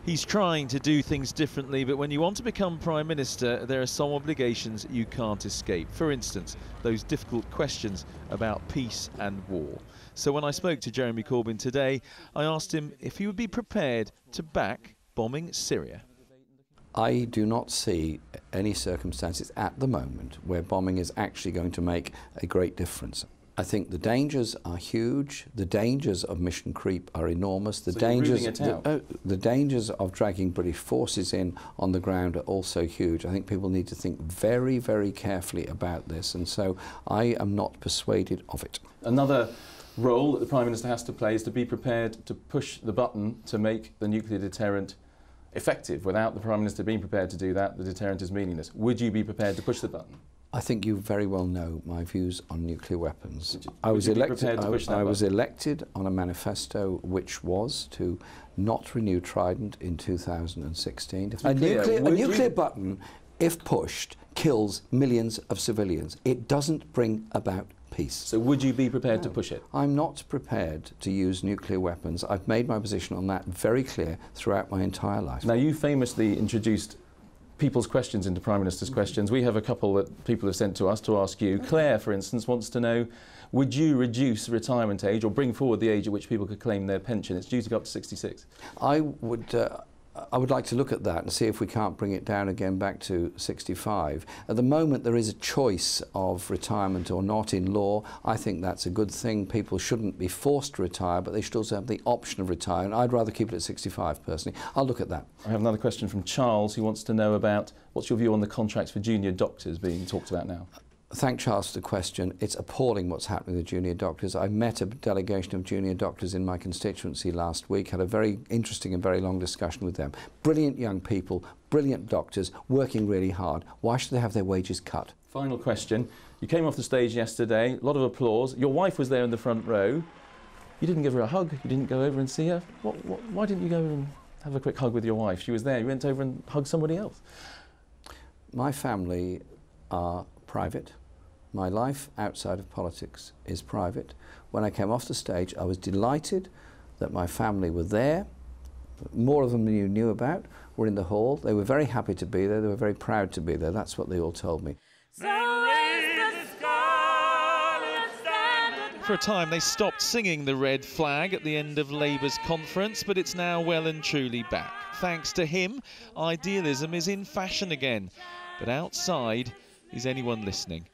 He's trying to do things differently, but when you want to become Prime Minister, there are some obligations you can't escape. For instance, those difficult questions about peace and war. So when I spoke to Jeremy Corbyn today, I asked him if he would be prepared to back bombing Syria. I do not see any circumstances at the moment where bombing is actually going to make a great difference. I think the dangers are huge. The dangers of mission creep are enormous. The dangers of dragging British forces in on the ground are also huge. I think people need to think very, very carefully about this, and so I am not persuaded of it. Another role that the Prime Minister has to play is to be prepared to push the button to make the nuclear deterrent effective. Without the Prime Minister being prepared to do that, the deterrent is meaningless. Would you be prepared to push the button? I think you very well know my views on nuclear weapons. I was elected on a manifesto which was to not renew Trident in 2016. A nuclear button, if pushed, kills millions of civilians. It doesn't bring about peace. So would you be prepared to push it? I'm not prepared to use nuclear weapons. I've made my position on that very clear throughout my entire life. Now, you famously introduced people's questions into Prime Minister's questions. We have a couple that people have sent to us to ask you. Claire, for instance, wants to know, would you reduce retirement age or bring forward the age at which people could claim their pension? It's due to go up to 66. I would like to look at that and see if we can't bring it down again back to 65. At the moment, there is a choice of retirement or not in law. I think that's a good thing. People shouldn't be forced to retire, but they should also have the option of retiring. I'd rather keep it at 65, personally. I'll look at that. I have another question from Charles, who wants to know about what's your view on the contracts for junior doctors being talked about now? Thank Charles for the question. It's appalling what's happening with junior doctors. I met a delegation of junior doctors in my constituency last week, had a very interesting and very long discussion with them. Brilliant young people, brilliant doctors, working really hard. Why should they have their wages cut? Final question. You came off the stage yesterday, a lot of applause. Your wife was there in the front row. You didn't give her a hug, you didn't go over and see her. Why didn't you go and have a quick hug with your wife? She was there, you went over and hugged somebody else. My family are private. My life outside of politics is private. When I came off the stage, I was delighted that my family were there. More of them than you knew about were in the hall. They were very happy to be there. They were very proud to be there. That's what they all told me. For a time, they stopped singing the red flag at the end of Labour's conference, but it's now well and truly back. Thanks to him, idealism is in fashion again. But outside, is anyone listening?